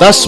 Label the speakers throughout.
Speaker 1: 10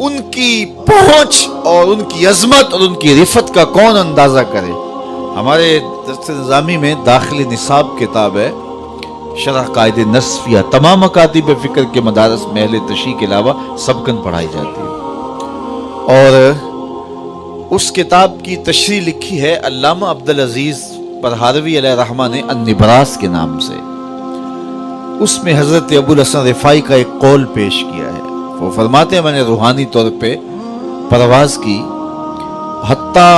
Speaker 1: ان کی پہنچ اور ان کی عظمت اور ان کی رفت کا کون اندازہ کرے۔ ہمارے درس نظامی میں داخلی نصاب کتاب ہے، شرح قائد نصفیہ، تمام مکاتب فکر کے مدارس میں اہل تشیع کے علاوہ سبقاً پڑھائی جاتی ہے، اور اس کتاب کی تشریح لکھی ہے علامہ عبدالعزیز پرہاروی علیہ رحمہ نے النبراس کے نام سے۔ اس میں حضرت ابوالحسن رفاعی کا ایک قول پیش کیا ہے۔ وہ فرماتے ہیں میں نے روحانی طور پہ پرواز کی، حتیٰ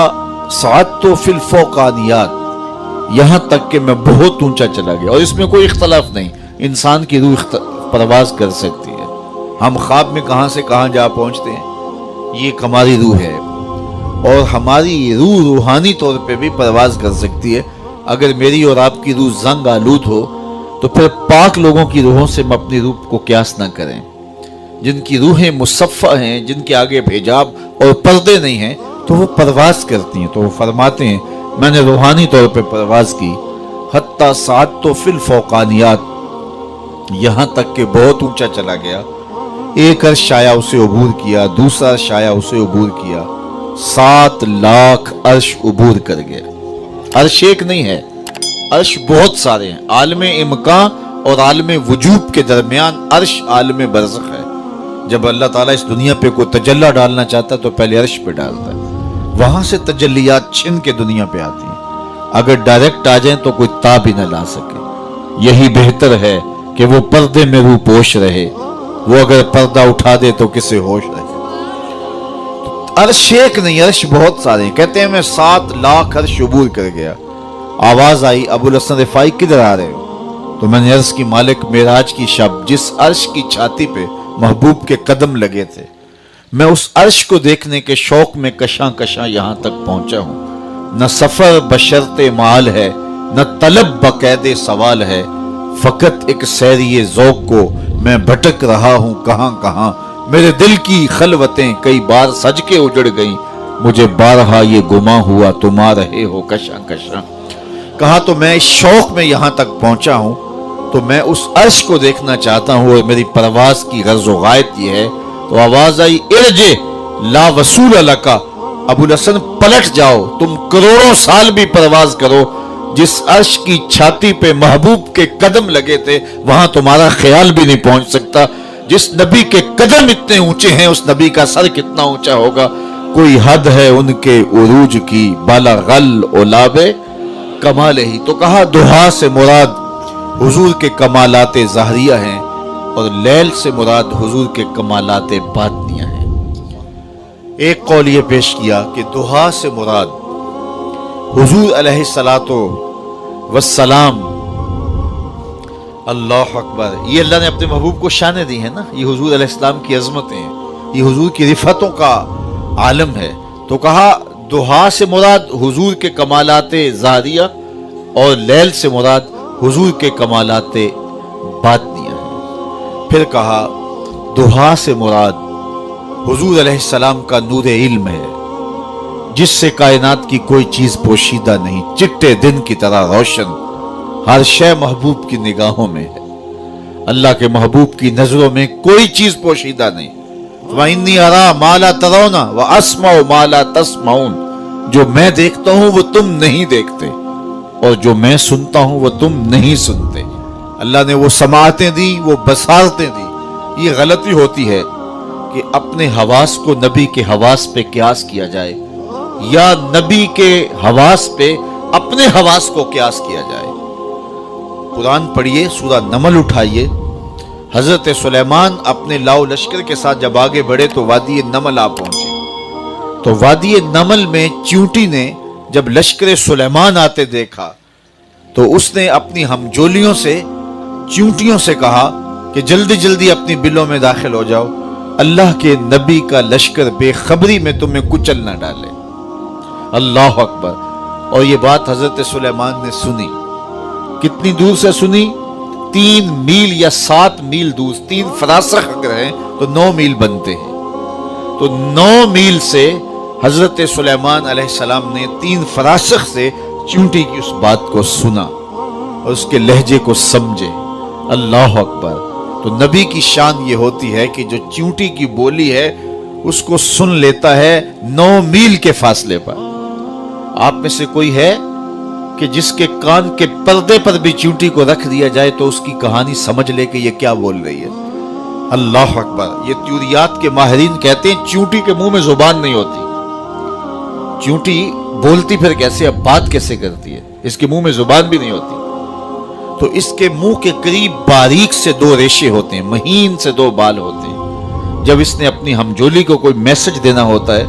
Speaker 1: صعدت فی الفوقانیات، یہاں تک کہ میں بہت اونچا چلا گیا، اور اس میں کوئی اختلاف نہیں، انسان کی روح پرواز کر سکتی ہے۔ ہم خواب میں کہاں سے کہاں جا پہنچتے ہیں، یہ ایک ہماری روح ہے، اور ہماری روح روحانی طور پہ بھی پرواز کر سکتی ہے۔ اگر میری اور آپ کی روح زنگ آلود ہو تو پھر پاک لوگوں کی روحوں سے ہم اپنی روح کو قیاس نہ کریں۔ جن کی روحیں مصفہ ہیں، جن کے آگے حجاب اور پردے نہیں ہیں، تو وہ پرواز کرتی ہیں۔ تو وہ فرماتے ہیں میں نے روحانی طور پہ پرواز کی، حتیٰ صعدت فی الفوقانیات، یہاں تک کہ بہت اونچا چلا گیا۔ ایک عرش آیا اسے عبور کیا، دوسرا عرش آیا اسے عبور کیا، 7 لاکھ عرش عبور کر گیا۔ عرش ایک نہیں ہے، عرش بہت سارے ہیں۔ عالم امکان اور عالم وجوب کے درمیان عرش عالم برزخ ہے۔ جب اللہ تعالیٰ اس دنیا پہ کوئی تجلی ڈالنا چاہتا ہے تو پہلے عرش پہ ڈالتا ہے، وہاں سے تجلیات چھن کے دنیا پہ آتی ہیں۔ اگر ڈائریکٹ آ جائیں تو کوئی تاب ہی نہ لا سکے۔ یہی بہتر ہے کہ وہ پردے میں روح پوش رہے، وہ اگر پردہ اٹھا دے تو کسے ہوش رہے۔ عرش ایک نہیں، عرش بہت سارے ہیں۔ کہتے ہیں میں 7 لاکھ عرش عبور کر گیا۔ آواز آئی ابوالحسن رفاعی کدھر آ رہے ہو؟ تو میں نے عرض کی مالک معراج کی شب جس عرش کی چھاتی پہ محبوب کے قدم لگے تھے، میں اس عرش کو دیکھنے کے شوق میں کشاں کشاں یہاں تک پہنچا ہوں۔ نہ سفر بشرط مال ہے، نہ طلب بقید سوال ہے، فقط ایک سیری ذوق کو میں بھٹک رہا ہوں کہاں کہاں۔ میرے دل کی خلوتیں کئی بار سج کے اجڑ گئیں، مجھے بارہا یہ گماں ہوا تم آ رہے ہو کشاں کشاں۔ کہا تو میں اس شوق میں یہاں تک پہنچا ہوں تو میں اس عرش کو دیکھنا چاہتا ہوں، اور میری پرواز کی غرض و غایت یہ ہے۔ تو آواز آئی ارجع لا وصول لکا، ابوالحسن پلٹ جاؤ، تم کروڑوں سال بھی پرواز کرو، جس عرش کی چھاتی پہ محبوب کے قدم لگے تھے وہاں تمہارا خیال بھی نہیں پہنچ سکتا۔ جس نبی کے قدم اتنے اونچے ہیں اس نبی کا سر کتنا اونچا ہوگا۔ کوئی حد ہے ان کے عروج کی، بالغ العلاب کمال ہی۔ تو کہا دہا سے مراد حضور کے کمالات ظاہریہ ہیں، اور لیل سے مراد حضور کے کمالات باطنیہ ہیں۔ ایک قول یہ پیش کیا کہ دہا سے مراد حضور علیہ الصلاۃ والسلام، اللہ اکبر، یہ اللہ نے اپنے محبوب کو شانیں دی ہیں نا، یہ حضور علیہ السلام کی عظمتیں ہیں، یہ حضور کی رفتوں کا عالم ہے۔ تو کہا دہا سے مراد حضور کے کمالات ظاہریہ، اور لیل سے مراد حضور کے کمالات باطنیہ ہیں۔ پھر کہا دہا سے مراد حضور علیہ السلام کا نور علم ہے، جس سے کائنات کی کوئی چیز پوشیدہ نہیں، چٹے دن کی طرح روشن، ہر شے محبوب کی نگاہوں میں ہے۔ اللہ کے محبوب کی نظروں میں کوئی چیز پوشیدہ نہیں۔ وَإِنِّي أَرَىٰ مَا لَا تَرَوْنَ وَأَسْمَعُ مَا لَا تَسْمَعُونَ، جو میں دیکھتا ہوں وہ تم نہیں دیکھتے، اور جو میں سنتا ہوں وہ تم نہیں سنتے۔ اللہ نے وہ سماعتیں دی، وہ بصارتیں دی۔ یہ غلطی ہوتی ہے کہ اپنے حواس کو نبی کے حواس پہ قیاس کیا جائے، یا نبی کے حواس پہ اپنے حواس کو قیاس کیا جائے۔ قرآن پڑھیے، سورہ نمل اٹھائیے۔ حضرت سلیمان اپنے لاؤ لشکر کے ساتھ جب آگے بڑھے تو وادی نمل آ پہنچے۔ تو وادی نمل میں چیونٹی نے جب لشکر سلیمان آتے دیکھا تو اس نے اپنی ہمجولیوں سے، چیونٹیوں سے کہا کہ جلدی جلدی اپنی بلوں میں داخل ہو جاؤ، اللہ کے نبی کا لشکر بے خبری میں تمہیں کچل نہ ڈالے۔ اللہ اکبر۔ اور یہ بات حضرت سلیمان نے سنی۔ کتنی دور سے سنی؟ 3 میل یا 7 میل دور، 3 فراسخ اگر ہیں تو 9 میل بنتے ہیں۔ تو 9 میل سے حضرت سلیمان علیہ السلام نے 3 فراسخ سے چیونٹی کی اس بات کو سنا اور اس کے لہجے کو سمجھے۔ اللہ اکبر۔ تو نبی کی شان یہ ہوتی ہے کہ جو چیونٹی کی بولی ہے اس کو سن لیتا ہے 9 میل کے فاصلے پر۔ آپ میں سے کوئی ہے کہ جس کے کان کے پردے پر بھی چیونٹی کو رکھ دیا جائے تو اس کی کہانی سمجھ لے کہ یہ کیا بول رہی ہے؟ اللہ اکبر! یہ طیوریات کے ماہرین کہتے ہیں چیونٹی کے منہ میں زبان نہیں ہوتی۔ چیونٹی بولتی پھر کیسے، اب بات کیسے کرتی ہے؟ اس کے منہ میں زبان بھی نہیں ہوتی۔ تو اس کے منہ کے قریب باریک سے 2 ریشے ہوتے ہیں، مہین سے 2 بال ہوتے ہیں۔ جب اس نے اپنی ہمجولی کو کوئی میسج دینا ہوتا ہے